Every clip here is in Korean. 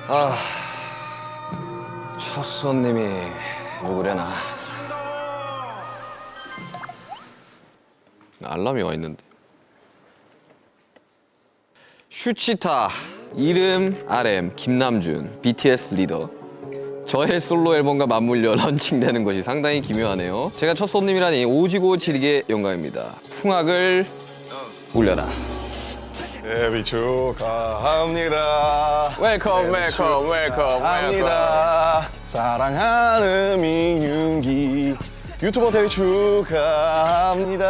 아, 첫 손님이 누구려나? 알람이 와 있는데. 슈치타, 이름 RM, 김남준, BTS 리더. 저의 솔로 앨범과 맞물려 런칭되는 것이 상당히 기묘하네요. 제가 첫 손님이라니 오지고 지리게 영광입니다. 풍악을 울려라. 데뷔 축하합니다. 웰컴, 웰컴, 웰컴, 합니다. 사랑하는 민윤기 유튜버 데뷔 축하합니다.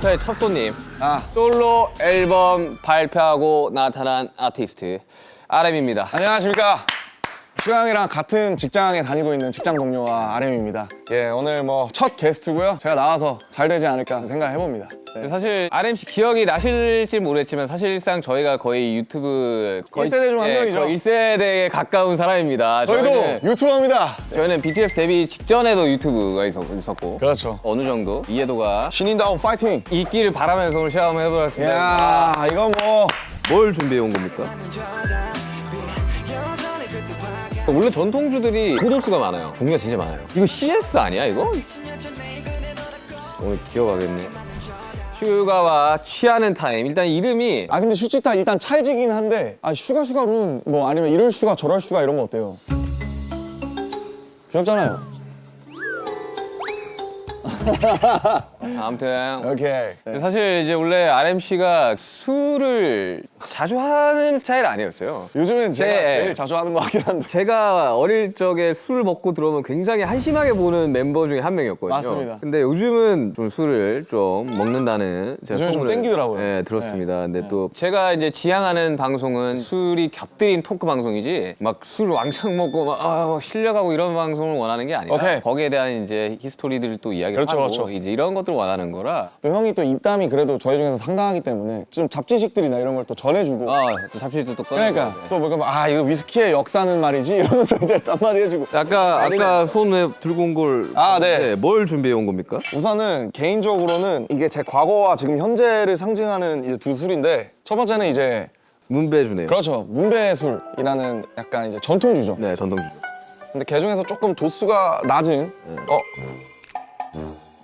저의 첫 손님, 솔로 앨범 발표하고 나타난 아티스트 RM입니다. 안녕하십니까. 슈강이랑 같은 직장에 다니고 있는 직장 동료와 RM입니다. 예, 오늘 뭐 첫 게스트고요. 제가 나와서 잘 되지 않을까 생각해봅니다. 네. 사실 RM 씨 기억이 나실지 모르겠지만 사실상 저희가 거의 유튜브 1세대 중 한 명이죠. 1세대에 가까운 사람입니다. 저희도 유튜버입니다. 저희는 BTS 데뷔 직전에도 유튜브가 있었고 그렇죠. 어느 정도 이해도가 신인다운 파이팅. 있기를 바라면서 오늘 시험을 해보겠습니다. 야, 이거 뭐 뭘 준비해 온 겁니까? 원래 전통주들이 고도수가 많아요. 종류가 진짜 많아요. 이거 CS 아니야 이거? 오늘 기억하겠네. 슈가와 취하는 타임. 일단 이름이 근데 슈치타 일단 찰지긴 한데 슈가룬 뭐 아니면 이럴 슈가 저럴 슈가 이런 거 어때요? 귀엽잖아요. 아무튼 오케이. 네. 사실 이제 원래 RM 씨가 술을 자주 하는 스타일 아니었어요. 요즘엔 제가 네. 제일 자주 하는 거 같긴 한데. 제가 어릴 적에 술을 먹고 들어오면 굉장히 한심하게 보는 멤버 중에 한 명이었거든요. 맞습니다. 근데 요즘은 좀 술을 좀 먹는다는 제가 요즘에 좀 소문을, 땡기더라고요. 네, 들었습니다. 근데 또 제가 이제 지향하는 방송은 술이 곁들인 토크 방송이지 막 술 왕창 먹고 막 실력하고 이런 방송을 원하는 게 아니라 오케이. 거기에 대한 이제 히스토리들을 또 이야기를 그렇죠, 하고 그렇죠. 이제 이런 것들을 원하는 거라 또 형이 또 입담이 그래도 저희 중에서 상당하기 때문에 좀 잡지식들이나 이런 걸 또 전해주고. 또 잡지도 또 꺼내고 그러니까 또 뭐 이거 위스키의 역사는 말이지 이러면서 이제 딴마디 해주고. 아까 손에 들고 온 걸 네. 뭘 준비해 온 겁니까? 우선은 개인적으로는 이게 제 과거와 지금 현재를 상징하는 이제 두 술인데 첫 번째는 이제 문배주네요. 그렇죠. 문배술이라는 약간 이제 전통주죠. 네, 전통주. 근데 그 중에서 조금 도수가 낮은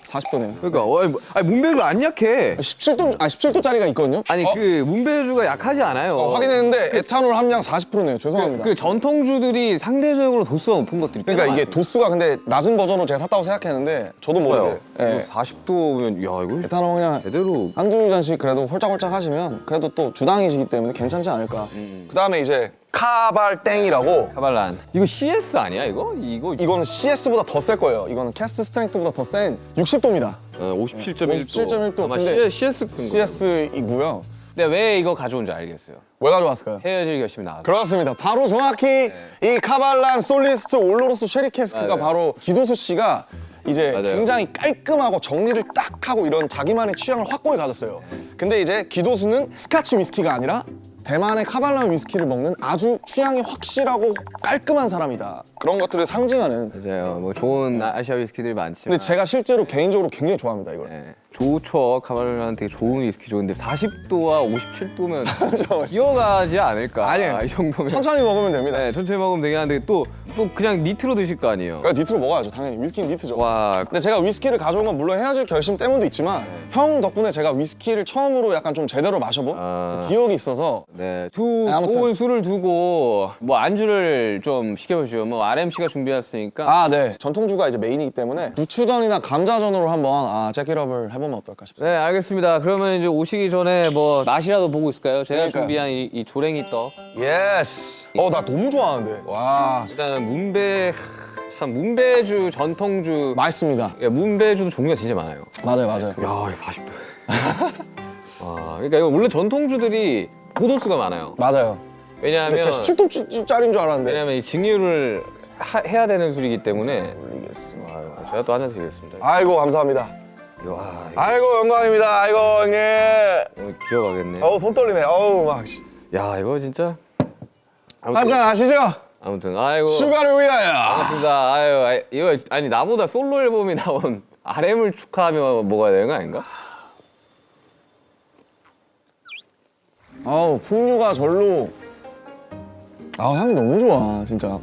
40도네요. 그러니까 문배주 안 약해. 17도짜리가 있거든요. 아니 그 문배주가 약하지 않아요. 확인했는데 에탄올 함량 40%네요. 죄송합니다. 그 전통주들이 상대적으로 도수가 높은 것들이 그러니까 이게 도수가 근데 낮은 버전으로 제가 샀다고 생각했는데 저도 모르게 예. 40도면 야 이거 에탄올 함량 제대로 한두 잔씩 그래도 홀짝홀짝 하시면 그래도 또 주당이시기 때문에 괜찮지 않을까. 그다음에 이제 카발땡이라고 카발란. 이거 CS 아니야 이거? 이거는 CS보다 더 셀 거예요. 이거는 캐스트 스트렝스보다 더 센 60도입니다. 57.1도. 57.1도. 아마 근데 CS 큰 거. CS이고요. 근데 왜 이거 가져온지 알겠어요. 왜 가져왔을까요? 헤어질 결심이 나와서. 그렇습니다. 바로 정확히 이 카발란 솔리스트 올로로스 쉐리 캐스크가 맞아요. 바로 기도수 씨가 이제 맞아요. 굉장히 깔끔하고 정리를 딱 하고 이런 자기만의 취향을 확고히 가졌어요. 근데 이제 기도수는 스카치 위스키가 아니라 대만의 카발란 위스키를 먹는 아주 취향이 확실하고 깔끔한 사람이다. 그런 것들을 상징하는. 맞아요. 뭐 좋은 아시아 위스키들이 많지만. 근데 제가 실제로 개인적으로 굉장히 좋아합니다, 이걸. 네. 좋죠. 카발란 되게 좋은 위스키 좋은데 40도와 57도면 기어가지 않을까? 아니에요. 이 정도면. 천천히 먹으면 됩니다. 네, 천천히 먹으면 되긴 한데 또 그냥 니트로 드실 거 아니에요. 그러니까 니트로 먹어야죠, 당연히. 위스키는 니트죠. 와, 근데 제가 위스키를 가져온 건 물론 헤어질 결심 때문도 있지만 형 덕분에 제가 위스키를 처음으로 약간 좀 제대로 마셔본 기억이 있어서 네, 아무튼. 좋은 술을 두고 뭐 안주를 좀 시켜보시죠. 뭐 RMC가 준비했으니까. 네. 전통주가 이제 메인이기 때문에 부추전이나 감자전으로 한번 잭잇업을 해보면 어떨까 싶습니다. 네, 알겠습니다. 그러면 이제 오시기 전에 뭐 맛이라도 보고 있을까요? 제가 그러니까요. 준비한 이 조랭이 떡. 예스. 나 너무 좋아하는데. 와, 일단 참 문배주 전통주. 맛있습니다. 야, 문배주도 종류가 진짜 많아요. 맞아요. 야, 40도. 와, 그러니까 이거 원래 전통주들이 고도수가 많아요. 맞아요. 왜냐하면 근데 제가 17도짜리인 줄 알았는데. 왜냐면 이 증류를 해야 되는 술이기 때문에. 올리겠습니다. 제가 또 한 잔 드리겠습니다. 아이고, 감사합니다. 와, 아이고 영광입니다. 아이고 형님. 오늘 기억하겠네. 어우 손 떨리네. 어우 막. 야, 이거 진짜. 한잔 하시죠. 아무튼 아이고. 슈가를 위하여. 반갑습니다. 아유, 이거 아니 나보다 솔로 앨범이 나온 RM을 축하하며 먹어야 되는 거 아닌가? 아우 풍류가 절로. 아 향이 너무 좋아 진짜.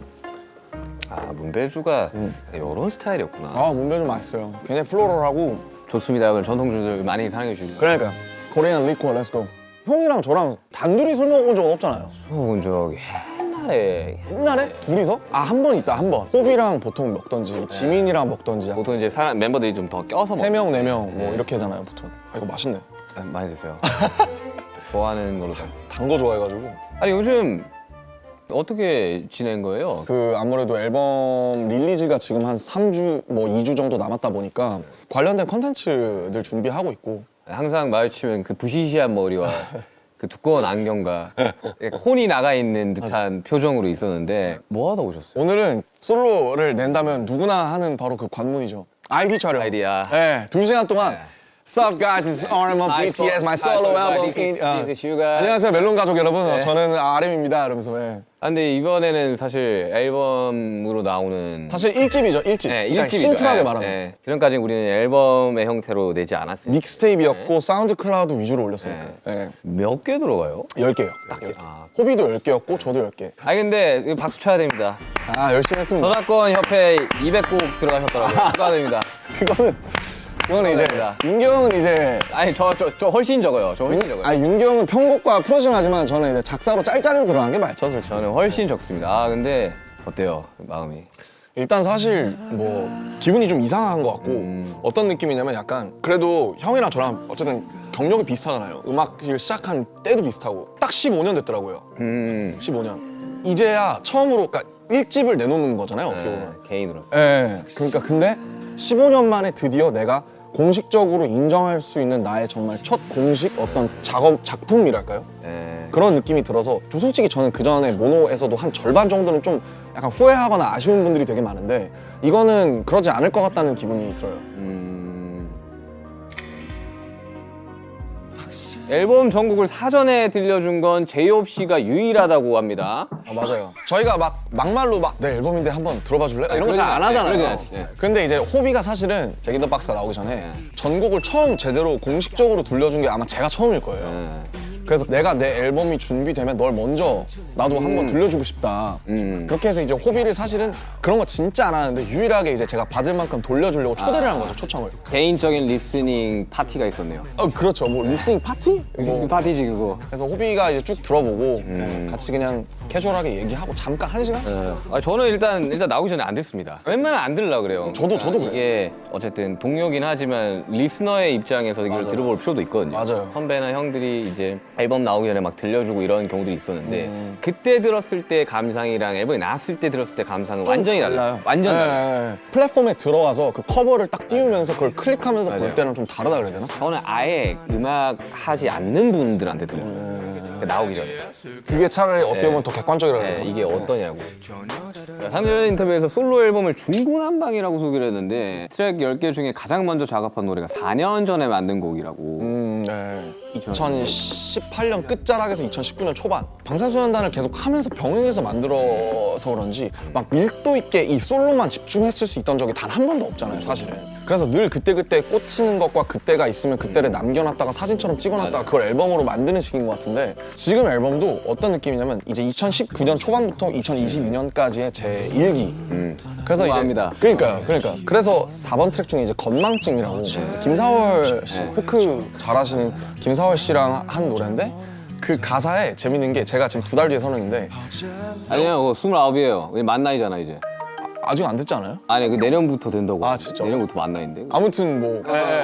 아, 문배주가 이런 스타일이었구나. 아 문배주 맛있어요. 굉장히 플로럴하고. 좋습니다. 오늘 전통주들 많이 사랑해 주시고. 그러니까 코리안 리코어 렛츠고. 형이랑 저랑 단둘이 술 먹어본 적은 없잖아요. 먹은 적 옛날에 옛날에 둘이서? 아 한 번 있다 한 번. 호비랑 보통 먹던지 지민이랑 먹던지 보통 이제 사람 멤버들이 좀 더 껴서 먹. 3명 4명 뭐 이렇게 하잖아요 보통. 아 이거 맛있네. 많이 드세요. 좋아하는 걸로 다. 단 거 좋아해가지고. 아니 요즘 어떻게 지낸 거예요? 그 아무래도 앨범 릴리즈가 지금 한 3주 뭐 2주 정도 남았다 보니까 관련된 컨텐츠들 준비하고 있고. 항상 마주치면 그 부시시한 머리와 그 두꺼운 안경과 약간 혼이 나가 있는 듯한 표정으로 있었는데 뭐 하다 오셨어요? 오늘은 솔로를 낸다면 누구나 하는 바로 그 관문이죠. 아이디 촬영. 아이디야. 네, 2시간 동안 Sup guys, it's RM of BTS, my solo album. This is Suga. 안녕하세요 멜론 가족 여러분. 네. 저는 RM입니다. 이러면서. 네. 아, 근데 이번에는 사실 앨범으로 나오는 사실 1집이죠, 1집. 네, 그러니까 1집이죠. 심플하게 말하면. 그전까지 우리는 앨범의 형태로 내지 않았어요. 믹스테이프였고 사운드 클라우드 위주로 올렸으니까. 네. 몇 개 들어가요? 10개요. 딱 10개. 아. 호비도 10개였고 저도 10개. 아니 근데 이거 박수 쳐야 됩니다. 아 열심히 했습니다. 저작권 협회 200곡 들어가셨더라고요. 축하드립니다. 그거는 이제 감사합니다. 윤경은 이제 아니 저 훨씬 적어요. 저 훨씬 적어요. 아 윤경은 편곡과 프로징하지만 저는 이제 작사로 짤짤이로 들어간 게 많죠, 솔직히. 저는 훨씬 적습니다. 아 근데 어때요? 마음이? 일단 사실 뭐 기분이 좀 이상한 것 같고 어떤 느낌이냐면 약간 그래도 형이랑 저랑 어쨌든 경력이 비슷하잖아요. 음악을 시작한 때도 비슷하고 딱 15년 됐더라고요. 15년. 이제야 처음으로 그러니까 1집을 내놓는 거잖아요, 어떻게 보면. 개인으로서. 예. 그러니까 근데 15년 만에 드디어 내가 공식적으로 인정할 수 있는 나의 정말 첫 공식 어떤 작품이랄까요? 예. 그런 느낌이 들어서 솔직히 저는 그 전에 모노에서도 한 절반 정도는 좀 약간 후회하거나 아쉬운 분들이 되게 많은데 이거는 그러지 않을 것 같다는 기분이 들어요. 앨범 전곡을 사전에 들려준 건 제이홉 씨가 유일하다고 합니다. 아, 맞아요. 저희가 막말로 내 앨범인데 한번 들어봐 줄래? 이런 거 잘 안 하잖아요. 그러진 않지. 네. 근데 이제 호비가 사실은 잭인더 박스가 나오기 전에 전곡을 처음 제대로 공식적으로 들려준 게 아마 제가 처음일 거예요. 그래서 내가 내 앨범이 준비되면 널 먼저 나도 한번 들려주고 싶다. 그렇게 해서 이제 호비를 사실은 그런 거 진짜 안 하는데 유일하게 이제 제가 받을 만큼 돌려주려고 초대를 한 거죠, 초청을. 개인적인 리스닝 파티가 있었네요. 그렇죠. 뭐 리스닝 파티? 리스닝 파티지 그거. 그래서 호비가 이제 쭉 들어보고 같이 그냥 캐주얼하게 얘기하고 잠깐 1시간? 아, 저는 일단 나오기 전에 안 듣습니다. 웬만하면 안 들으려고 그래요. 저도 그래요. 이게 어쨌든 동료긴 하지만 리스너의 입장에서 이걸 들어볼 필요도 있거든요. 맞아요. 선배나 형들이 이제 앨범 나오기 전에 막 들려주고 이런 경우들이 있었는데 그때 들었을 때 감상이랑 앨범이 나왔을 때 들었을 때 감상은 완전히 달라요. 완전 달라요. 네. 플랫폼에 들어가서 그 커버를 딱 띄우면서 그걸 클릭하면서 볼 맞아요. 때는 좀 다르다 그래야 되나? 저는 아예 음악 하지 않는 분들한테 들려줘요. 나오기 전에. 그게 차라리 어떻게 보면 더 객관적이라 그래야 네, 되나? 이게 어떠냐고. 3년 인터뷰에서 솔로 앨범을 중구난방이라고 소개를 했는데 트랙 10개 중에 가장 먼저 작업한 노래가 4년 전에 만든 곡이라고. 네. 2018년 끝자락에서 2019년 초반 방탄소년단을 계속 하면서 병행해서 만들어서 그런지 막 밀도 있게 이 솔로만 집중했을 수 있던 적이 단 한 번도 없잖아요, 사실은. 그래서 늘 그때그때 꽂히는 것과 그때가 있으면 그때를 남겨놨다가 사진처럼 찍어놨다가 그걸 앨범으로 만드는 식인 것 같은데 지금 앨범도 어떤 느낌이냐면 이제 2019년 초반부터 2022년까지의 제 일기. 그래서 우아합니다. 이제 그러니까 그래서 4번 트랙 중에 이제 건망증이라고 김사월 씨 포크 잘하시는 김사월 씨랑 한 노래인데 그 가사에 재밌는 게 제가 지금 2달 뒤에 서른인데 아니요, 29이에요. 우리 만 나이잖아 이제. 아직 안 됐지 않아요? 아니 그 내년부터 된다고. 아, 진짜? 내년부터 만 나이인데. 아무튼 뭐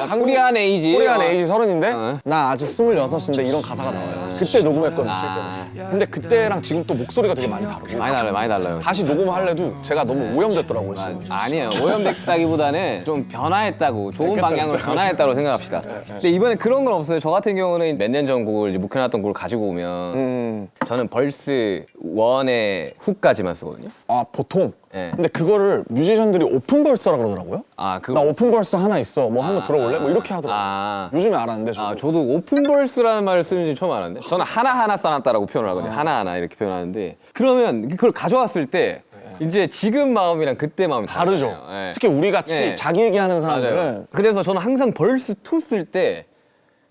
코리안 에이지. 코리안 에이지 서른인데 어. 나 아직 26인데 이런 가사가 나와요. 그때 녹음했거든요, 실제로. 근데 그때랑 지금 또 목소리가 되게 많이 다르고 많이 달라요. 다시 녹음할래도 제가 너무 오염됐더라고요, 지금. 아니에요. 오염됐다기보다는 좀 변화했다고, 좋은 그쵸, 방향으로 그쵸, 변화했다고 생각합시다. 근데 이번에 그런 건 없어요. 저 같은 경우는 몇 년 전 곡을 이제 묵혀놨던 곡을 가지고 오면 저는 벌스 1의 훅까지만 쓰거든요. 아 보통 네. 근데 그거를 뮤지션들이 오픈벌스라 그러더라고요. 아, 나 오픈벌스 하나 있어. 뭐 한번 들어볼래? 뭐 이렇게 하더라고요. 아. 요즘에 알았는데 저도. 아, 저도 오픈벌스라는 말을 쓰는지 처음 알았는데 저는 하나하나 써놨다라고 표현을 하거든요. 하나하나 이렇게 표현하는데 그러면 그걸 가져왔을 때 이제 지금 마음이랑 그때 마음이 다르죠. 다르잖아요. 네. 특히 우리 같이 네. 자기 얘기하는 맞아요. 사람들은 그래서 저는 항상 벌스 2 쓸 때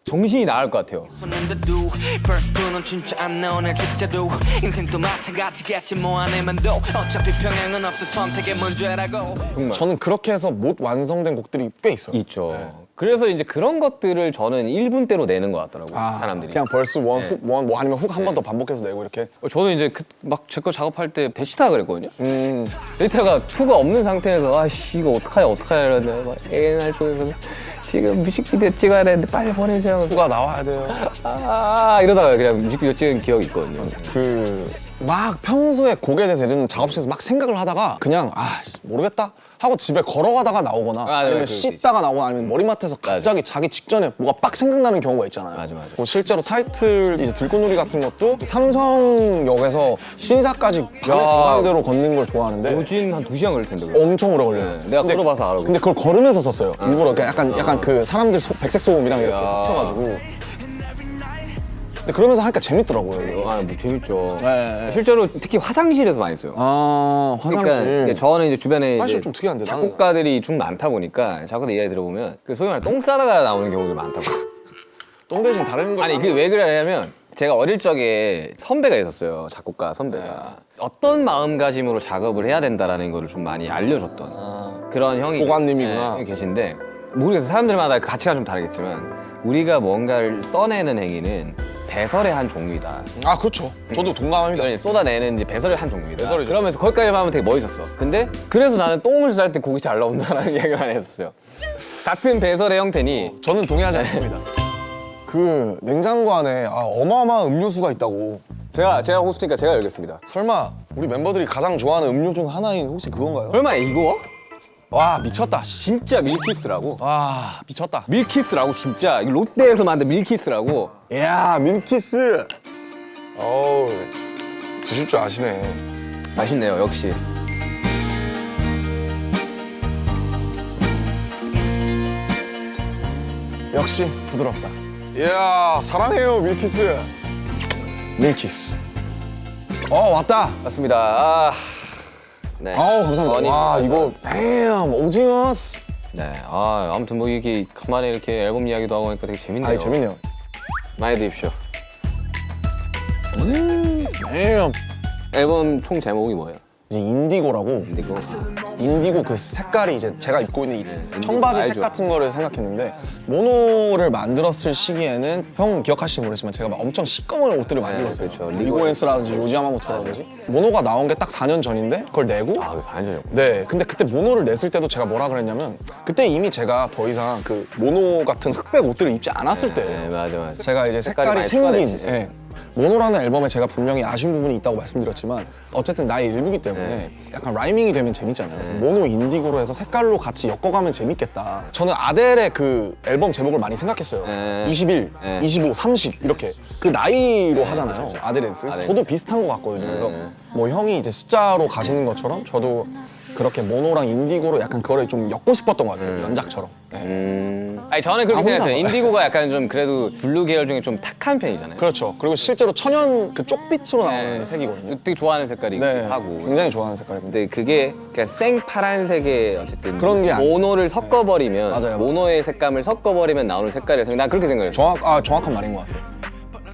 정신이 나갈 것 같아요. 손는데도 벌써 는 진짜 안 나오네 진짜도 인생도 마찬가지겠지 뭐 안 해만도 어차피 평행은 없어 선택의 문제라고. 정말 저는 그렇게 해서 못 완성된 곡들이 꽤 있어요. 있죠. 그래서 이제 그런 것들을 저는 1분대로 내는 것 같더라고요. 사람들이. 그냥 벌스 원, 훅 원, 뭐 아니면 훅 한 번 더 반복해서 내고 이렇게. 저는 이제 막 제 거 작업할 때 데이터가 그랬거든요. 데이터가 2가 없는 상태에서 아씨 이거 어떡하냐 이러는데 막 A&R 쪽에서는 지금 뮤직비디오 찍어야 되는데 빨리 보내세요. 후가 나와야 돼요. 이러다가 그냥 뮤직비디오 찍은 기억이 있거든요. 막 평소에 곡에 대해서 예전 작업실에서 막 생각을 하다가 그냥 모르겠다 하고 집에 걸어가다가 나오거나 맞아요. 아니면 그럴 수 씻다가 나오거나 아니면 머리맡에서 갑자기 자기 직전에 뭐가 빡 생각나는 경우가 있잖아요. 맞아. 뭐 실제로 타이틀 이제 들꽃놀이 같은 것도 삼성역에서 신사까지 밤에 야. 도산대로 걷는 걸 좋아하는데 오진 한 2시간 걸릴 텐데. 그거. 엄청 오래 걸려요. 네, 내가 걸어봐서 알아. 근데 그걸 걸으면서 썼어요. 일부러 약간 그 사람들 백색 소음이랑 이렇게 야. 합쳐가지고. 근데 그러면서 하니까 재밌더라고요. 이거. 뭐 재밌죠. 네. 실제로 특히 화장실에서 많이 써요. 화장실. 그러니까 저는 이제 주변에 화장실 이제 좀 특이한데, 나는. 작곡가들이 좀 많다 보니까 작곡가들 이야기 들어보면 그 소위 말해 똥 싸다가 나오는 경우가 많다고. 똥 대신 다른 거. 아니 그게 왜 그러냐면 제가 어릴 적에 선배가 있었어요. 작곡가 선배가. 어떤 마음가짐으로 작업을 해야 된다라는 거를 좀 많이 알려줬던 그런 형이 보관님이구나. 형이 계신데 모르겠어요. 사람들마다 가치가 좀 다르겠지만 우리가 뭔가를 써내는 행위는 배설의 한 종류이다. 그렇죠. 저도 동감합니다. 그러니 쏟아내는 이제 배설의 한 종류이다. 배설이죠. 그러면서 거기까지 하면 되게 멋있었어. 근데 그래서 나는 똥을 쌀 때 곡이 잘 나온다는 이야기를 많이 했었어요. 같은 배설의 형태니 저는 동의하지 않습니다. 그 냉장고 안에 어마어마한 음료수가 있다고. 제가 호스트니까 제가 열겠습니다. 설마 우리 멤버들이 가장 좋아하는 음료 중 하나인 혹시 그건가요? 설마 이거? 와 미쳤다. 씨. 진짜 밀키스라고? 와 미쳤다. 밀키스라고 진짜 이거 롯데에서 만든 밀키스라고. 이야 밀키스. 어우 드실 줄 아시네. 맛있네요 역시. 역시 부드럽다. 이야 사랑해요 밀키스. 밀키스. 왔다. 맞습니다. 네. 감사합니다. 어니, 와 이거 damn 오징어스. 네. 아무튼 뭐 이게 간만에 이렇게 앨범 이야기도 하고 하니까 되게 재밌네요. 재밌네요. 많이 드십시오. damn. 앨범 총 제목이 뭐예요? 이제 인디고라고. 이거. 인디고 그 색깔이 이제 제가 입고 있는 이 청바지 색 알죠. 같은 거를 생각했는데 모노를 만들었을 시기에는 형 기억하실지 모르겠지만 제가 막 엄청 시꺼먼 옷들을 많이 입었어요. 그렇죠. 리고엔스라든지 요지야마모토라든지 모노가 나온 게 딱 4년 전인데 그걸 내고 그거 4년 전이었고. 네 근데 그때 모노를 냈을 때도 제가 뭐라 그랬냐면 그때 이미 제가 더 이상 그 모노 같은 흑백 옷들을 입지 않았을 때예요. 네, 맞아. 제가 이제 색깔이 많이 생긴 추가됐지. 예. 모노라는 앨범에 제가 분명히 아쉬운 부분이 있다고 말씀드렸지만 어쨌든 나의 일부기 때문에 약간 라이밍이 되면 재밌잖아요. 그래서 모노 인디고로 해서 색깔로 같이 엮어가면 재밌겠다. 저는 아델의 그 앨범 제목을 많이 생각했어요. 21, 25, 30 이렇게 그 나이로 하잖아요. 아델에스. 그래서 저도 비슷한 것 같거든요. 그래서 뭐 형이 이제 숫자로 가시는 것처럼 저도 그렇게 모노랑 인디고로 약간 그거를 좀 엮고 싶었던 것 같아요. 연작처럼. 네. 아니 저는 그렇게 생각해요. 혼자서. 인디고가 약간 좀 그래도 블루 계열 중에 좀 탁한 편이잖아요. 그렇죠. 그리고 실제로 천연 그 쪽빛으로 나오는 색이거든요. 되게 좋아하는 색깔이기도 네, 하고. 굉장히 좋아하는 색깔입니다. 근데 그게 그냥 생 파란색의 어쨌든 그런 게 아니에요. 모노를 섞어버리면 맞아요. 모노의 색감을 섞어버리면 나오는 색깔이라서 난 그렇게 생각해요. 정확한 말인 것 같아요.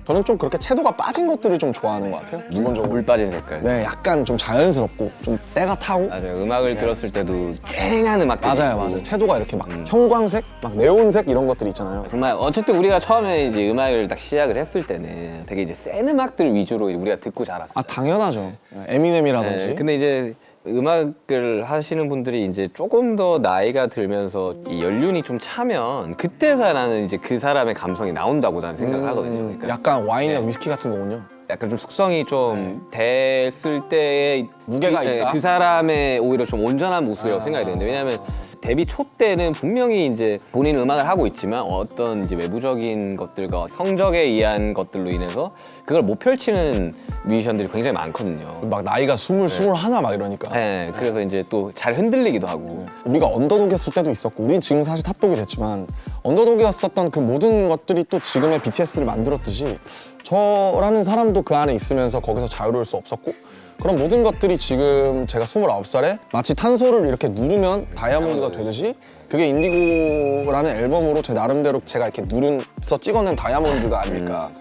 저는 좀 그렇게 채도가 빠진 것들을 좀 좋아하는 것 같아요. 기본적으로. 물 빠진 색깔. 네, 약간 좀 자연스럽고 좀 때가 타고. 맞아요. 음악을 들었을 때도 쨍한 음악들. 맞아요. 채도가 이렇게 막 형광색, 막 네온색 이런 것들 있잖아요. 정말 어쨌든 우리가 처음에 이제 음악을 딱 시작을 했을 때는 되게 이제 센 음악들 위주로 우리가 듣고 자랐어요. 당연하죠. 에미넴이라든지. 네, 근데 이제 음악을 하시는 분들이 이제 조금 더 나이가 들면서 이 연륜이 좀 차면 그때서야 나는 이제 그 사람의 감성이 나온다고 나는 생각을 하거든요. 그러니까 약간 와인이나 위스키 같은 거군요. 약간 좀 숙성이 좀 됐을 때의 무게가 그, 있다? 그 사람의 오히려 좀 온전한 모습이라고 생각이 되는데 왜냐하면 데뷔 초 때는 분명히 이제 본인 음악을 하고 있지만 어떤 이제 외부적인 것들과 성적에 의한 것들로 인해서 그걸 못 펼치는 뮤지션들이 굉장히 많거든요. 막 나이가 20, 21 막 이러니까. 네, 그래서 이제 또 잘 흔들리기도 하고. 우리가 언더독이었을 때도 있었고 우린 지금 사실 탑독이 됐지만 언더독이었었던 그 모든 것들이 또 지금의 BTS를 만들었듯이 저라는 사람도 그 안에 있으면서 거기서 자유로울 수 없었고 그런 모든 것들이 지금 제가 29살에 마치 탄소를 이렇게 누르면 다이아몬드가 되듯이 그게 인디고라는 앨범으로 제 나름대로 제가 이렇게 누른서 찍어낸 다이아몬드가 아닐까.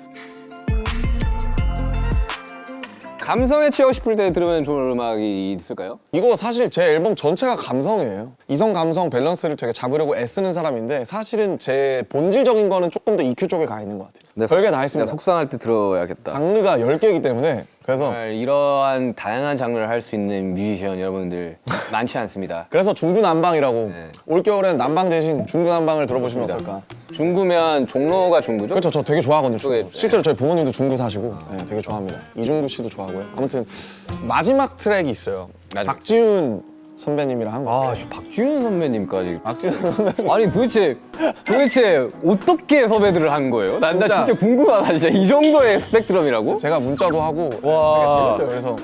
감성에 취하고 싶을 때 들으면 좋은 음악이 있을까요? 이거 사실 제 앨범 전체가 감성이에요. 이성 감성 밸런스를 되게 잡으려고 애쓰는 사람인데 사실은 제 본질적인 거는 조금 더 EQ 쪽에 가 있는 것 같아요. 별게 다 했습니다. 속상할 때 들어야겠다. 장르가 10개이기 때문에 그래서 정말 이러한 다양한 장르를 할 수 있는 뮤지션 여러분들 많지 않습니다. 그래서 중구난방이라고 올겨울엔 난방 대신 중구난방을 들어보시면 어떨까. 중구면 종로가 중구죠? 그렇죠. 저 되게 좋아하거든요. 그게- 중구. 실제로 저희 부모님도 중구 사시고 네, 되게 좋아합니다. 이중구 씨도 좋아하고요. 아무튼 마지막 트랙이 있어요. 마지막. 박지훈 선배님이랑 한 거. 아, 저 박지훈 선배님까지. 박지훈 선배님. 아니 도대체 어떻게 섭외들을 한 거예요? 나 진짜. 진짜 궁금하다. 진짜 이 정도의 스펙트럼이라고? 제가 문자도 하고 와. 되게 재밌어요. 그래서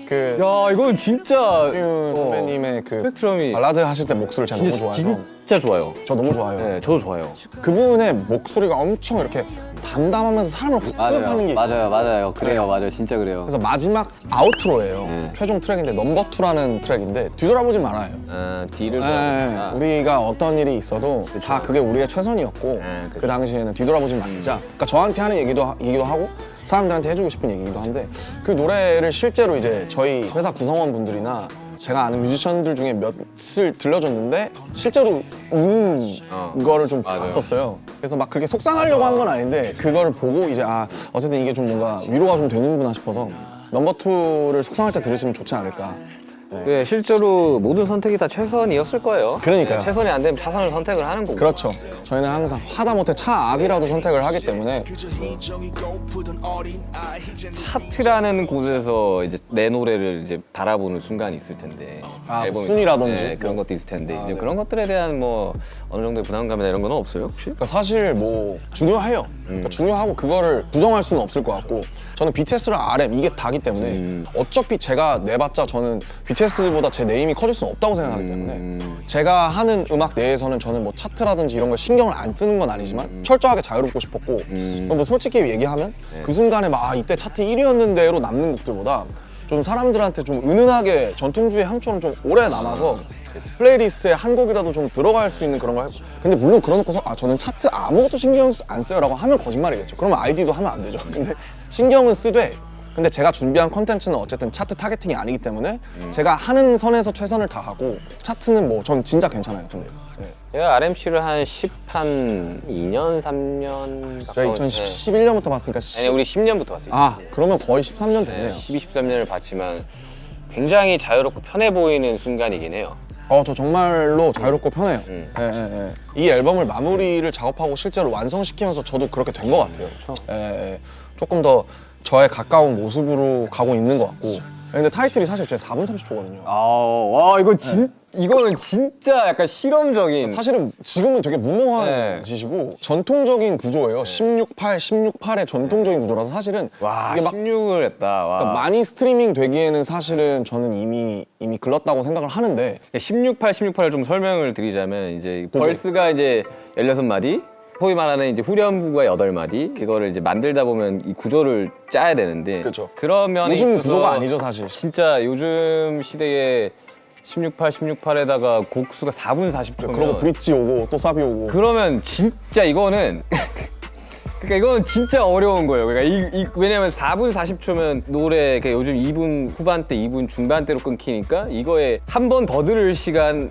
그 야, 이건 진짜 박지훈 선배님의 그 스펙트럼이 발라드 하실 때 목소리를 제가 너무 좋아해서 진짜 좋아요. 저 너무 좋아요. 네, 저도 좋아요. 그분의 목소리가 엄청 이렇게 담담하면서 사람을 훅 끌어파는 게 있어요. 맞아요. 그래요, 맞아요. 진짜 그래요. 그래서 마지막 아우트로예요. 최종 트랙인데 넘버 2라는 트랙인데 뒤돌아보지 말아요. 뒤를 네, 돌아보니까. 우리가 어떤 일이 있어도 다 그게 우리의 최선이었고 그쵸. 그 당시에는 뒤돌아보지 말자. 그러니까 저한테 하는 얘기도 하고 사람들한테 해주고 싶은 얘기기도 한데 그 노래를 실제로 이제 저희 회사 구성원분들이나 제가 아는 뮤지션들 중에 몇을 들려줬는데 실제로 우는 거를 좀 맞아요. 봤었어요. 그래서 막 그렇게 속상하려고 한 건 아닌데 그거를 보고 이제 어쨌든 이게 좀 뭔가 위로가 좀 되는구나 싶어서 넘버 2를 속상할 때 들으시면 좋지 않을까. 네, 실제로 모든 선택이 다 최선이었을 거예요. 그러니까요. 네, 최선이 안 되면 차선을 선택을 하는 거고. 그렇죠. 저희는 항상 하다못해 차악이라도 선택을 하기 때문에 차트라는 곳에서 이제 내 노래를 이제 바라보는 순간이 있을 텐데. 앨범이- 순위라든지 네, 그런 것도 있을 텐데. 이제 그런 것들에 대한 뭐 어느 정도의 부담감이나 이런 건 없어요, 혹시? 그러니까 사실 뭐 중요해요. 그러니까 중요하고 그거를 부정할 수는 없을 것 같고 저는 BTS랑 RM 이게 다기 때문에 어차피 제가 내봤자 저는 BTS보다 제 네임이 커질 수는 없다고 생각하기 때문에 제가 하는 음악 내에서는 저는 뭐 차트라든지 이런 걸 신경을 안 쓰는 건 아니지만 철저하게 자유롭고 싶었고 뭐 솔직히 얘기하면 그 순간에 막 이때 차트 1위였는데로 남는 곡들보다 좀 사람들한테 좀 은은하게 전통주의 향처럼 좀 오래 남아서 플레이리스트에 한 곡이라도 좀 들어갈 수 있는 그런 거 해보. 근데 물론 그러놓고서 저는 차트 아무것도 신경 안 써요 라고 하면 거짓말이겠죠. 그러면 아이디도 하면 안 되죠. 근데 신경은 쓰되 근데 제가 준비한 컨텐츠는 어쨌든 차트 타겟팅이 아니기 때문에 제가 하는 선에서 최선을 다하고 차트는 뭐 전 진짜 괜찮아요. 근데 제가 RMC를 한 2년, 3년 제가 2011년부터 봤으니까 아니, 우리 10년부터 봤어요. 그러면 거의 13년 됐네요. 12, 13년을 봤지만 굉장히 자유롭고 편해 보이는 순간이긴 해요. 저 정말로 자유롭고 편해요. 이 앨범을 마무리를 작업하고 실제로 완성시키면서 저도 그렇게 된 것 같아요. 조금 더 저에 가까운 모습으로 가고 있는 것 같고. 근데 타이틀이 사실 제 4분 30초거든요. 와, 이거는 진짜 약간 실험적인. 사실은 지금은 되게 무모한 네. 짓이고 전통적인 구조예요. 16:8의 전통적인 구조라서 사실은 와, 이게 막 16을 했다. 와. 그러니까 많이 스트리밍 되기에는 사실은 저는 이미 글렀다고 생각을 하는데 16:8을 좀 설명을 드리자면 이제 벌스가 이제 16마디, 소위 말하는 이제 후렴부가 8마디, 그거를 이제 만들다 보면 이 구조를 짜야 되는데 그쵸. 그런 면에 요즘 있어서 구조가 아니죠 사실. 진짜 요즘 시대에 16:8에다가 곡수가 4분 40초면 그러고 브릿지 오고 또 사비 오고 그러면 진짜 이거는 그러니까 이건 진짜 어려운 거예요. 그러니까 왜냐면 4분 40초면 노래 요즘 2분 후반대, 2분 중반대로 끊기니까 이거에 한 번 더 들을 시간의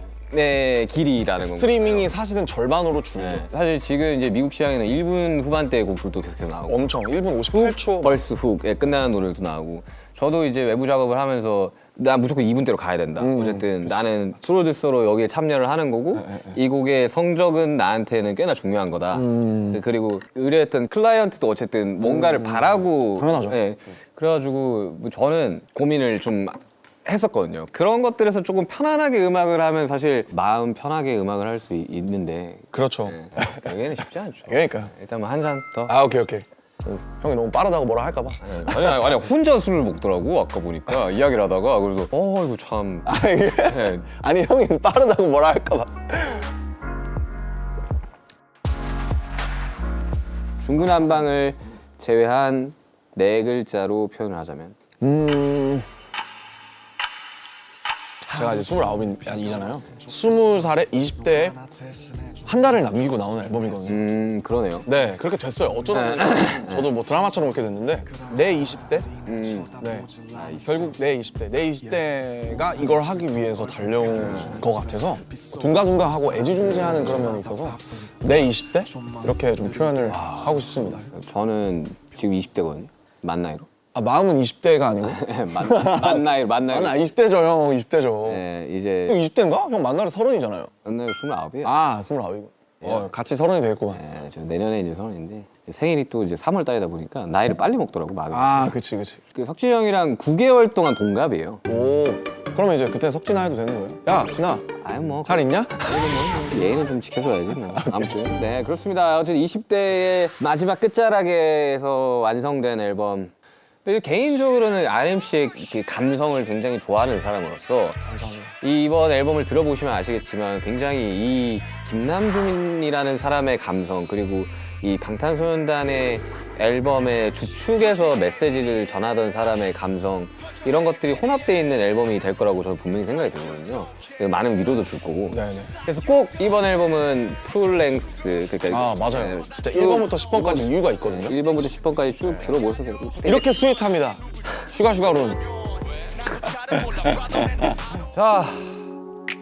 길이라는 건가요? 스트리밍이 사실은 절반으로 줄죠. 네. 사실 지금 이제 미국 시장에는 1분 후반대 곡들도 계속 나오고 엄청 1분 58초 벌스 훅에 끝나는 노래도 나오고 저도 이제 외부 작업을 하면서 나 무조건 2분대로 가야 된다. 어쨌든 나는 프로듀서로 여기에 참여를 하는 거고 이 곡의 성적은 나한테는 꽤나 중요한 거다. 그리고 의뢰했던 클라이언트도 어쨌든 뭔가를 바라고 당연하죠. 예. 그래가지고 뭐 저는 고민을 좀 했었거든요. 그런 것들에서 조금 편안하게 음악을 하면 사실 마음 편하게 음악을 할 수 있는데 그렇죠. 여기는 쉽지 않죠. 그러니까요. 일단 뭐 한 잔 더. 아 오케이. 형이 너무 빠르다고 뭐라 할까봐. 아니 혼자 술을 먹더라고 아까 보니까 이야기를 하다가 그래서 이거 참. 네. 아니 형이 빠르다고 뭐라 할까봐. 중구난방을 제외한 네 글자로 표현을 하자면 제가 이제 29이잖아요. 20살에 20대에 한 달을 남기고 나오는 앨범이거든요. 그러네요. 네, 그렇게 됐어요. 어쩌다 보니까 저도 뭐 드라마처럼 그렇게 됐는데 내 20대? 네, 결국 내 20대가 이걸 하기 위해서 달려온 것 같아서 둥가둥가하고 애지중지하는 그런 면이 있어서 내 20대? 이렇게 좀 표현을 하고 싶습니다. 저는 지금 20대거든요. 만 나이로. 아, 마음은 20대가 아니고? 만 나이로. 아, 나 20대죠, 형. 20대죠. 네, 이제 형 20대인가? 형 만나래 30이잖아요. 만 나이로 29이에요. 아, 29이고. 같이 30이 되겠구만. 네, 저 내년에 이제 30인데 생일이 또 이제 3월 달이다 보니까 나이를 빨리 먹더라고 마음이. 아, 그치. 그 석진이 형이랑 9개월 동안 동갑이에요. 오, 그러면 이제 그때 석진아 해도 되는 거예요? 야, 진아, 아유 뭐 잘 있냐? 예의는 좀 지켜줘야지 뭐. 아무튼 네 그렇습니다. 어쨌든 20대의 마지막 끝자락에서 완성된 앨범. 근데 개인적으로는 RMC의 그 감성을 굉장히 좋아하는 사람으로서 이번 앨범을 들어보시면 아시겠지만 굉장히 이 김남준이라는 사람의 감성 그리고 이 방탄소년단의 앨범의 주축에서 메시지를 전하던 사람의 감성 이런 것들이 혼합되어 있는 앨범이 될 거라고 저는 분명히 생각이 들거든요. 많은 위로도 줄 거고. 네네. 그래서 꼭 이번 앨범은 풀랭스 그러니까 아, 맞아요. 네, 진짜 쭉 1번부터 10번까지 이유가 있거든요. 1번부터 10번까지 쭉 들어보셔도 되고. 이렇게 스윗합니다. 슈가룬. 자,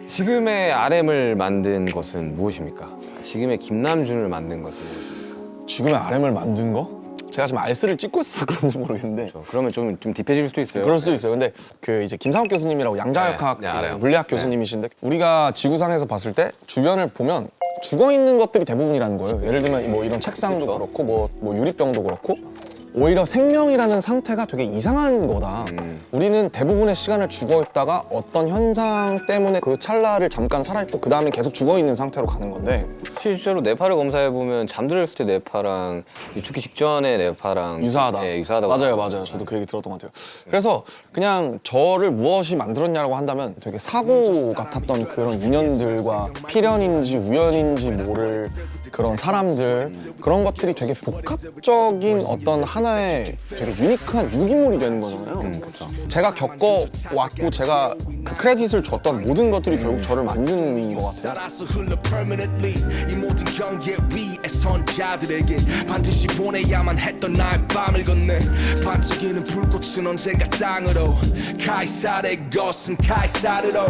지금의 RM을 만든 것은 무엇입니까? 지금의 김남준을 만든 것은 무엇입니까? 지금의 RM을 만든 거? 제가 지금 알스를 찍고 있어서 그런지 모르겠는데 그러면 좀 딥해질 수도 있어요. 그럴 수도 있어요. 근데 그 이제 김상욱 교수님이라고 양자역학 네, 알아요. 물리학 교수님이신데 우리가 지구상에서 봤을 때 주변을 보면 죽어 있는 것들이 대부분이라는 거예요. 예를 들면 뭐 이런 책상도 그렇죠. 그렇고 뭐 유리병도 그렇고 오히려 생명이라는 상태가 되게 이상한 거다. 우리는 대부분의 시간을 죽어 있다가 어떤 현상 때문에 그 찰나를 잠깐 살아있고 그 다음에 계속 죽어 있는 상태로 가는 건데 실제로 뇌파를 검사해 보면 잠들었을 때 뇌파랑 죽기 직전의 뇌파랑 유사하다. 네, 유사하다고. 맞아요. 저도 그 얘기 들었던 것 같아요. 그래서 그냥 저를 무엇이 만들었냐라고 한다면 되게 사고 같았던 그런 인연들과 필연인지 우연인지 모를 그런 사람들 그런 것들이 되게 복합적인 어떤 하나의 되게 유니크한 유기물이 되는 거잖아요. 그렇죠. 제가 겪어왔고 제가 그 크레딧을 줬던 모든 것들이 결국 저를 만든 것 같아요. 살아서 흘러 permanently 이 모든 경계 위에 선 자들에게 반드시 보내야만 했던 나의 밤을 건네 반짝이는 불꽃은 언젠가 땅으로 카이사르의 것은 카이사르로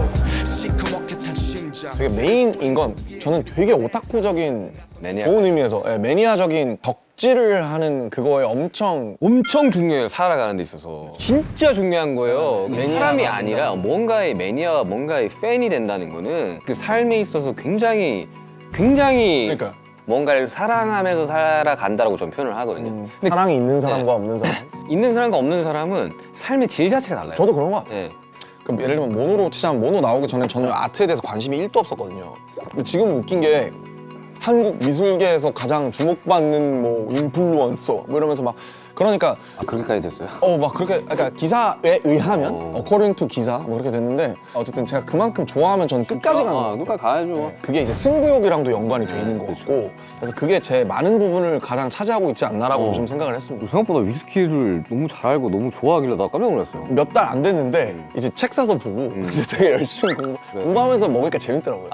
시커멓게 탄 심장 되게 메인인 건 저는 되게 오타쿠적인 매니아. 좋은 의미에서 매니아적인 덕질을 하는 그거에 엄청 중요해요. 살아가는 데 있어서 진짜 중요한 거예요. 사람이 아니라 뭔가의 매니아와 뭔가의 팬이 된다는 거는 그 삶에 있어서 굉장히 그러니까요. 뭔가를 사랑하면서 살아간다라고 저는 표현을 하거든요. 근데 사랑이 있는 사람과 없는 사람. 있는 사람과 없는 사람은 삶의 질 자체가 달라요. 저도 그런 것 같아요. 네. 그럼 예를 들면 모노로 치자면 모노 나오기 전에 저는 아트에 대해서 관심이 1도 없었거든요. 근데 지금 웃긴 게 한국 미술계에서 가장 주목받는 뭐 인플루언서 뭐 이러면서 막 그러니까 그렇게까지 됐어요. 막 그렇게 그러니까 기사에 의하면 according to 기사 뭐 그렇게 됐는데 어쨌든 제가 그만큼 좋아하면 저는 끝까지 가는 것 같아요. 끝까지 가야죠. 그게 이제 승부욕이랑도 연관이 돼 있는 것 그렇죠. 같고 그래서 그게 제 많은 부분을 가장 차지하고 있지 않나라고 요즘 생각을 했습니다. 생각보다 위스키를 너무 잘 알고 너무 좋아하길래 나 깜짝 놀랐어요. 몇 달 안 됐는데 이제 책 사서 보고 이제 되게 열심히 공부하면서 먹으니까 재밌더라고요.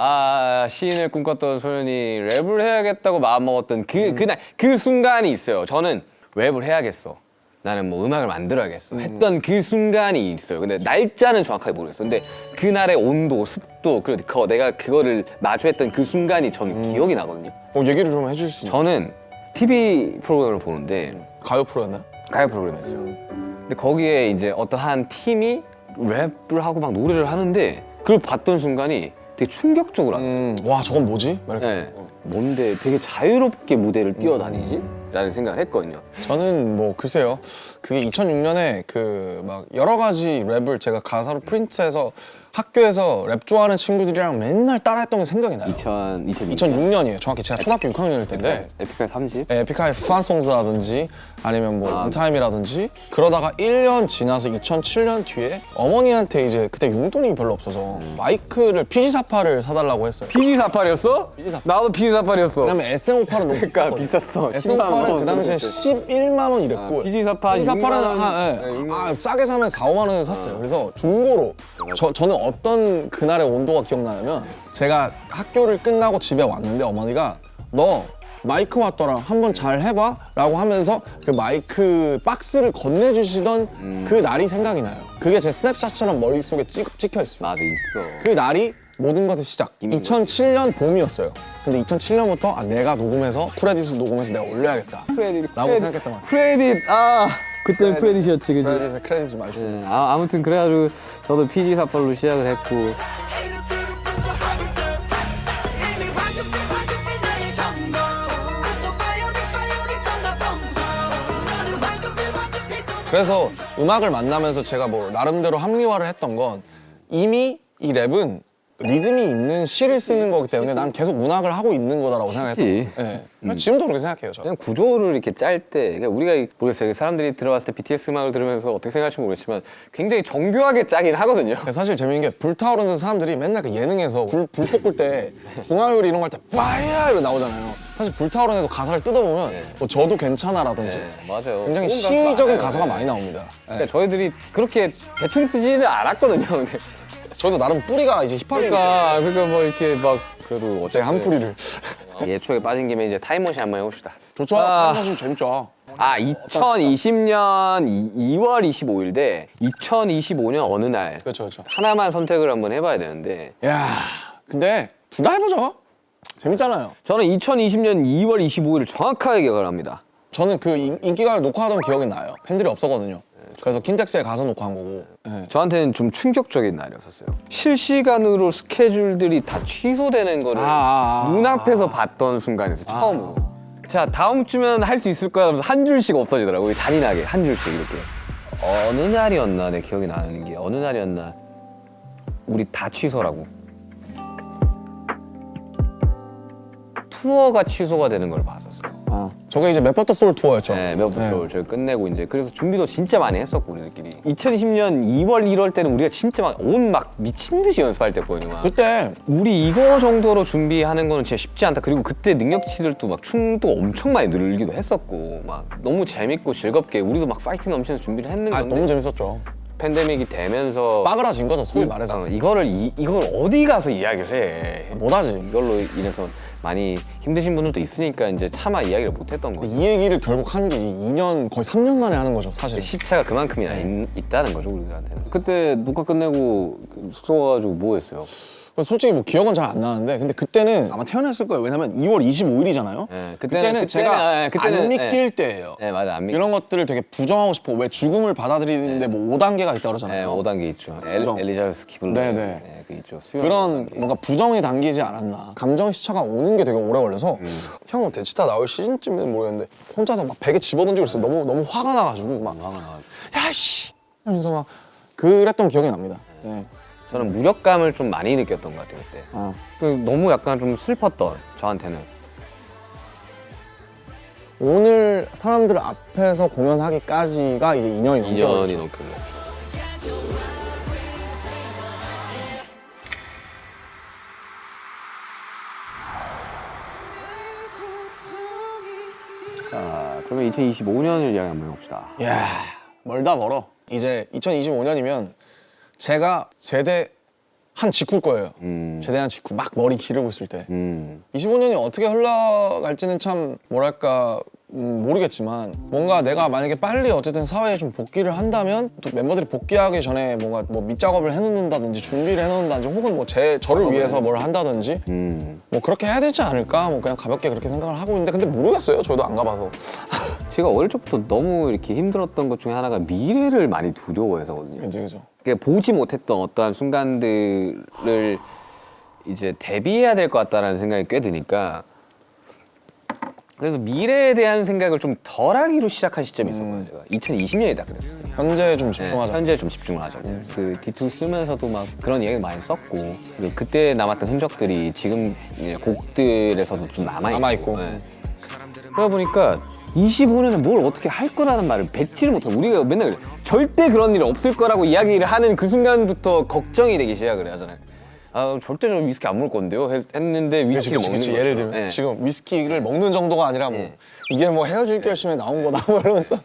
시인을 꿈꿨던 소년이 랩을 해야겠다고 마음먹었던 그날 그 순간이 있어요. 저는 랩을 해야겠어. 나는 뭐 음악을 만들어야겠어. 했던 그 순간이 있어요. 근데 날짜는 정확하게 모르겠어. 근데 그날의 온도, 습도, 그리고 내가 그거를 마주했던 그 순간이 저는 기억이 나거든요. 얘기를 좀 해줄 수 있나요? 저는 TV 프로그램을 보는데 가요 프로였나요? 가요 프로그램이었어요. 근데 거기에 이제 어떤 한 팀이 랩을 하고 막 노래를 하는데 그걸 봤던 순간이 되게 충격적으로 왔어요. 와 저건 뭐지? 막 이렇게. 네. 뭔데 되게 자유롭게 무대를 뛰어다니지? 라는 생각을 했거든요. 저는 뭐 글쎄요. 그게 2006년에 그 막 여러 가지 랩을 제가 가사로 프린트해서 학교에서 랩 좋아하는 친구들이랑 맨날 따라했던 게 생각이 나요. 2006년이에요. 정확히 제가 초등학교 6학년일 텐데 에픽하이 3집? 에픽하이 스완송스라든지 아니면 뭐 인타임이라든지 그러다가 1년 지나서 2007년 뒤에 어머니한테 이제 그때 용돈이 별로 없어서 마이크를 PG48을 사달라고 했어요. PG48이었어? 나도 PG48이었어. 왜냐면 SM58은 너무 그러니까 비쌌거든요. 비쌌어. 10만 SM58은 원. 그 당시에 11만 원 이랬고 PG48 PG48은 싸게 사면 4, 5만 원에 샀어요. 그래서 중고로 저는 어떤 그날의 온도가 기억나냐면 제가 학교를 끝나고 집에 왔는데 어머니가 너 마이크 왔더라 한번 잘 해봐 라고 하면서 그 마이크 박스를 건네주시던 그 날이 생각이 나요. 그게 제 스냅샷처럼 머릿속에 찍혀 있습니다. 맞아, 있어. 그 날이 모든 것의 시작. 2007년 봄이었어요. 근데 2007년부터 내가 녹음해서 크레딧을 녹음해서 내가 올려야겠다 라고 생각했단 말이에요. 크레딧, 그때는 크레딧이었지, 그지? 크레딧을 많이 줬어요. 아무튼 그래가지고 저도 PG48로 시작을 했고. 그래서 음악을 만나면서 제가 뭐 나름대로 합리화를 했던 건 이미 이 랩은 리듬이 있는 시를 쓰는 거기 때문에 난 계속 문학을 하고 있는 거다라고 생각했던 거예요. 네. 지금도 그렇게 생각해요. 저는. 그냥 구조를 이렇게 짤 때, 그러니까 우리가 모르겠어요. 사람들이 들어봤을 때 BTS 음악을 들으면서 어떻게 생각할지 모르겠지만 굉장히 정교하게 짜긴 하거든요. 사실 재밌는 게 불타오르는 사람들이 맨날 그 예능에서 불 볶을 때 궁화요리 이런 거 할 때 파이어 이러고 나오잖아요. 사실 불타오르는 애도 가사를 뜯어보면 뭐 저도 괜찮아라든지 맞아요. 굉장히 좋은 시적인 많아요. 가사가 많이 나옵니다. 그러니까 저희들이 그렇게 대충 쓰지는 않았거든요. 근데 저도 나름 뿌리가 이제 힙합이니까 그러니까 뭐 이렇게 막 그래도 어차피 제가 한 뿌리를 예초에 빠진 김에 이제 타임머신 한번 해봅시다. 좋죠. 사실 재밌죠. 2020년 2월 25일 대 2025년 어느 날 그렇죠. 하나만 선택을 한번 해봐야 되는데 야, 근데 둘 다 해보죠. 재밌잖아요. 저는 2020년 2월 25일을 정확하게 기억을 합니다. 저는 그 인기가를 녹화하던 기억이 나요. 팬들이 없었거든요. 그래서 킨텍스에 가서 녹화한 거고. 네. 저한테는 좀 충격적인 날이었어요. 실시간으로 스케줄들이 다 취소되는 거를 눈앞에서 봤던 순간에서 처음으로. 자, 다음 주면 할 수 있을 거야. 그러면서 한 줄씩 없어지더라고요. 잔인하게 한 줄씩 이렇게. 어느 날이었나 내 기억이 나는 게 어느 날이었나 우리 다 취소라고. 투어가 취소가 되는 걸 봤었어요. 저게 이제 맵버터 소울 투어였죠. 네, 맵버터 저희 끝내고 이제 그래서 준비도 진짜 많이 했었고 우리들끼리. 2020년 2월 1월 때는 우리가 진짜 막 미친 듯이 연습할 때거든요. 막. 그때 우리 이거 정도로 준비하는 거는 진짜 쉽지 않다. 그리고 그때 능력치들도 막 춤도 엄청 많이 늘기도 했었고 막 너무 재밌고 즐겁게 우리도 막 파이팅 넘치면서 준비를 했는 건데 너무 재밌었죠. 팬데믹이 되면서 빠그라진 거죠, 소위 말해서. 이걸 어디 가서 이야기를 해. 못하지. 이걸로 인해서 많이 힘드신 분들도 있으니까 이제 차마 이야기를 못 했던 거죠. 이 얘기를 결국 하는 게 2년, 거의 3년 만에 하는 거죠, 사실. 시차가 그만큼이나 있다는 거죠, 우리들한테는. 그때 녹화 끝내고 숙소 가가지고 뭐 했어요? 솔직히 뭐 기억은 잘 안 나는데 근데 그때는 아마 태어났을 거예요. 왜냐면 2월 25일이잖아요. 네, 그때는 제가 안 믿길 때예요. 네, 맞아. 안 믿. 이런 것들을 되게 부정하고 싶어. 왜 죽음을 받아들이는데 뭐 5단계가 있다 네, 그러잖아요. 5단계 있죠. 부정. 엘리자베스 기블러. 네. 그 있죠. 수영 그런 5단계. 뭔가 부정이 담기지 않았나. 감정 시차가 오는 게 되게 오래 걸려서 형은 대치타 나올 시즌쯤은 모르겠는데 혼자서 막 베개 집어던지고 있어. 너무 화가 나가지고 막 야씨 하면서 막 그랬던 기억이 납니다. 네. 저는 무력감을 좀 많이 느꼈던 것 같아요 그때. 그 너무 약간 좀 슬펐던 저한테는. 오늘 사람들 앞에서 공연하기까지가 이제 2년이 넘게 2년이 걸렸죠. 넘게 걸렸죠. 자, 그러면 2025년을 이야기 한번 해봅시다. 이야, 멀다 멀어. 이제 2025년이면 제가 제대한 직후일 거예요. 제대한 직후 막 머리 기르고 있을 때. 25년이 어떻게 흘러갈지는 참 뭐랄까 모르겠지만 뭔가 내가 만약에 빨리 어쨌든 사회에 좀 복귀를 한다면 또 멤버들이 복귀하기 전에 뭔가 뭐 밑작업을 해놓는다든지 준비를 해놓는다든지 혹은 뭐 저를 위해서 뭘 한다든지 뭐 그렇게 해야 되지 않을까 뭐 그냥 가볍게 그렇게 생각을 하고 있는데 근데 모르겠어요. 저도 안 가봐서. 제가 어릴 적부터 너무 이렇게 힘들었던 것 중에 하나가 미래를 많이 두려워해서거든요. 그죠. 그러니까 보지 못했던 어떠한 순간들을 이제 대비해야 될 것 같다라는 생각이 꽤 드니까 그래서 미래에 대한 생각을 좀 덜하기로 시작한 시점이 있었거든요. 제가 2020년이다 그랬어요. 현재 좀 네, 집중하자. 현재 좀 집중을 하자고. 그 D2 쓰면서도 막 그런 이야기 많이 썼고 그리고 그때 남았던 흔적들이 지금 이제 곡들에서도 좀 남아있고. 네. 그러다 보니까 25년에 뭘 어떻게 할 거라는 말을 뱉지를 못하고 우리가 맨날 그래. 절대 그런 일이 없을 거라고 이야기를 하는 그 순간부터 걱정이 되기 시작을 하잖아요. 아 절대 저 위스키 안 먹을 건데요 했는데 위스키를 먹는 거죠. 예를 들면 네. 지금 위스키를 먹는 정도가 아니라 뭐 네. 이게 뭐 헤어질 결심에 나온 거다 뭐 이러면서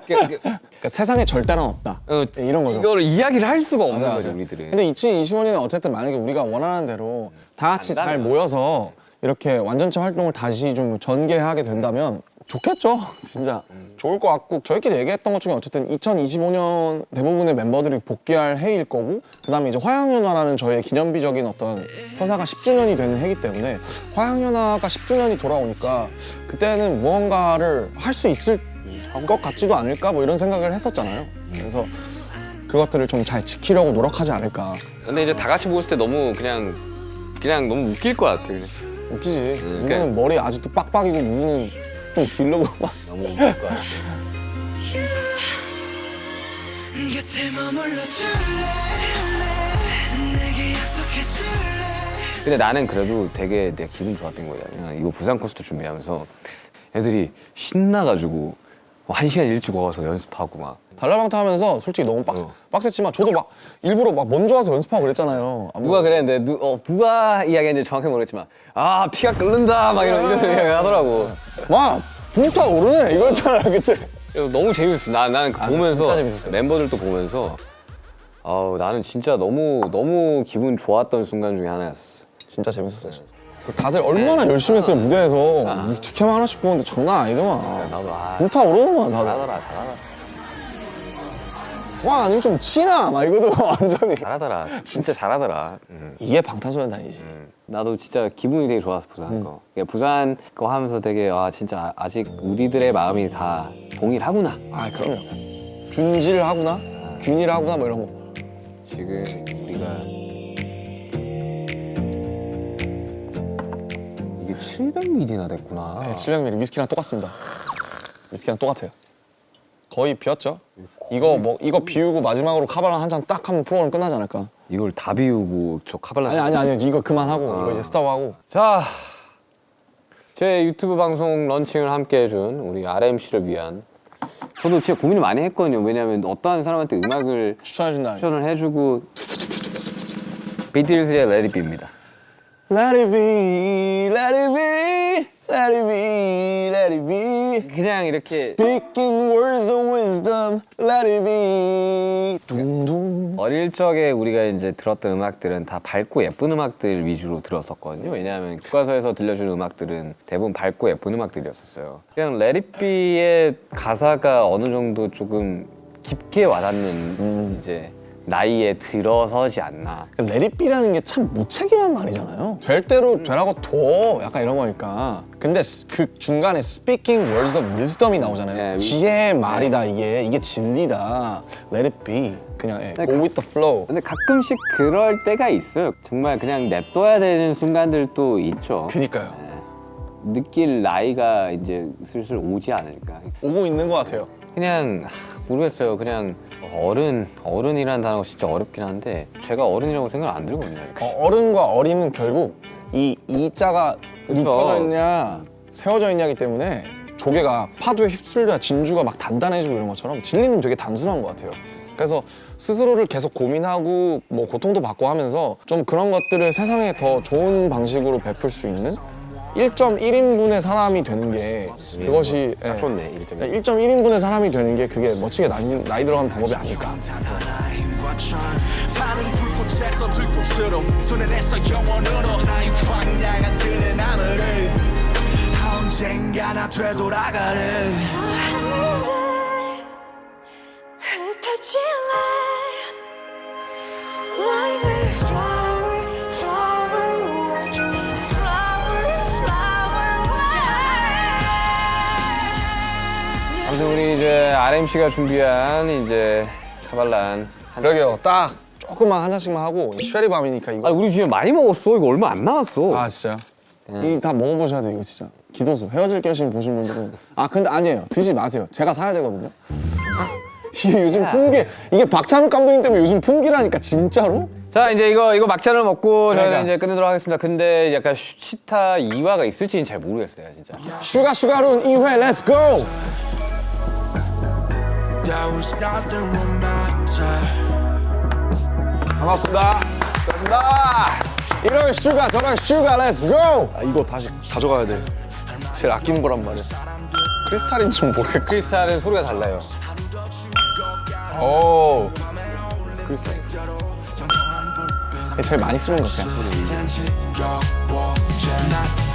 그러니까 세상에 절대란 없다. 이런 거죠. 이거를 이야기를 할 수가 없는 맞아, 거죠 맞아. 우리들은. 근데 2025년에 어쨌든 만약에 우리가 원하는 대로 다 같이 잘 간다면. 모여서 이렇게 완전체 활동을 다시 좀 전개하게 된다면 좋겠죠. 진짜 좋을 것 같고 저희끼리 얘기했던 것 중에 어쨌든 2025년 대부분의 멤버들이 복귀할 해일 거고 그다음에 이제 화양연화라는 저희의 기념비적인 어떤 서사가 10주년이 되는 해이기 때문에 화양연화가 10주년이 돌아오니까 그때는 무언가를 할 수 있을 것 같지도 않을까 뭐 이런 생각을 했었잖아요. 그래서 그것들을 좀 잘 지키려고 노력하지 않을까. 근데 이제 다 같이 모였을 때 너무 그냥 너무 웃길 것 같아. 그냥. 웃기지. 누구는 그러니까- 머리 아직도 빡빡이고 누구는 좀 길르고 막. 너무 웃길 것 같아. 곁에 머물러 줄래 내게 약속해 줄래 근데 나는 그래도 되게 내가 기분 좋았던 거냐면 이거 부산 콘서트 준비하면서 애들이 신나가지고 1시간 일찍 와서 연습하고 막 달라방타 하면서 솔직히 너무 빡셌지만 저도 막 일부러 막 먼저 와서 연습하고 그랬잖아요. 누가 그랬는데 누가 이야기했는지 정확히 모르겠지만 아 피가 끓는다 막 이런 이야기 하더라고. 와 불타 오르네 이거였잖아 그때. 너무 재밌었어. 나는 그 보면서 진짜 재밌었어요. 멤버들도 보면서 나는 진짜 너무 기분 좋았던 순간 중에 하나였어. 진짜 재밌었어요. 진짜. 다들 얼마나 열심히 했어요 무대에서. 직캠 하나씩 보는데 장난 아니더만. 나도 불타 오르더만 다들. 잘하더라. 와 아니면 좀 치나 막 이거도 완전히. 잘하더라. 진짜 잘하더라. 이게 방탄소년단이지. 나도 진짜 기분이 되게 좋았어 부산 거. 그러니까 부산 거 하면서 되게 진짜 아직 우리들의 마음이 다 동일하구나. 아 그럼요. 균질하구나. 균일하구나 뭐 이런 거. 지금 우리가 이게 700ml나 됐구나. 네, 700ml 위스키랑 똑같습니다. 위스키랑 똑같아요. 거의 비었죠? 이거 비우고 마지막으로 카발란 한 잔 딱 하면 프로그램 끝나지 않을까? 이걸 다 비우고 저 카발라. 아니 이거 그만하고 이거 이제 스탑하고. 자, 제 유튜브 방송 런칭을 함께 해준 우리 RMC를 위한 저도 진짜 고민을 많이 했거든요. 왜냐하면 어떠한 사람한테 음악을 추천해준다. 추천을 해주고 비틀즈의 Let It Be입니다. Let it be, let it be, let it be, let it be. 그냥 이렇게 Speaking words of wisdom, let it be. 둥둥. 어릴 적에 우리가 이제 들었던 음악들은 다 밝고 예쁜 음악들 위주로 들었었거든요. 왜냐하면 교과서에서 들려주는 음악들은 대부분 밝고 예쁜 음악들이었었어요. 그냥 Let It Be의 가사가 어느 정도 조금 깊게 와닿는 이제 나이에 들어서지 않나. Let it be라는 게 참 무책임한 말이잖아요. 될 대로 되라고 둬. 약간 이런 거니까. 근데 그 중간에 speaking words of wisdom이 나오잖아요. 네, 지혜의 말이다 이게 진리다. Let it be. 그냥 go with the flow. 근데 가끔씩 그럴 때가 있어요. 정말 그냥 냅둬야 되는 순간들도 있죠. 그니까요. 느낄 나이가 이제 슬슬 오지 않을까. 오고 있는 것 같아요. 그냥 모르겠어요. 그냥 어른이라는 단어가 진짜 어렵긴 한데 제가 어른이라고 생각 안 들거든요. 어른과 어린은 결국 이 자가 그쵸. 눕혀져 있냐 세워져 있냐기 때문에 조개가 파도에 휩쓸려 진주가 막 단단해지고 이런 것처럼 진리는 되게 단순한 것 같아요. 그래서 스스로를 계속 고민하고 뭐 고통도 받고 하면서 좀 그런 것들을 세상에 더 좋은 방식으로 베풀 수 있는 1.1인분의 사람이 되는 게 그것이 딱 좋네. 1.1. 1.1인분의 사람이 되는 게 그게 멋지게 나이 들어가는 방법이 아닐까. 타는 불꽃에서 들꽃으로 손에 내서 영원으로 나의 황량한 들의 나무를 언젠가나 되돌아가는 저 하늘에 흩어질래 Like a flower, flower, flower, flower 아무튼 우리 이제 RMC가 준비한 이제 카발란 그러게요. 딱 조금만 한 잔씩만 하고 쉐리 밤이니까 이거. 우리 지금 많이 먹었어. 이거 얼마 안 남았어. 진짜요? 이 다 먹어보셔야 돼요 이거 진짜. 기도수 헤어질 결심 보신 분들은 근데 아니에요. 드시지 마세요. 제가 사야 되거든요. 이게 요즘 풍기 이게 박찬욱 감독님 때문에 요즘 풍기라니까 진짜로. 자 이제 이거 막잔을 먹고 저희는 그러니까. 이제 끝내도록 하겠습니다. 근데 약간 치타 2화가 있을지는 잘 모르겠어요 진짜. 슈가룬 2회 렛츠 고. That was nothing but my time. 반갑습니다. 이런 슈가 저런 슈가 렛츠 고. 이거 다시 가져가야 돼. 제일 아끼는 거란 말이야. 크리스탈인 줄 모르겠고. 크리스탈은 소리가 달라요. 오. 제일 많이 쓰는 것 같아요. You're watching.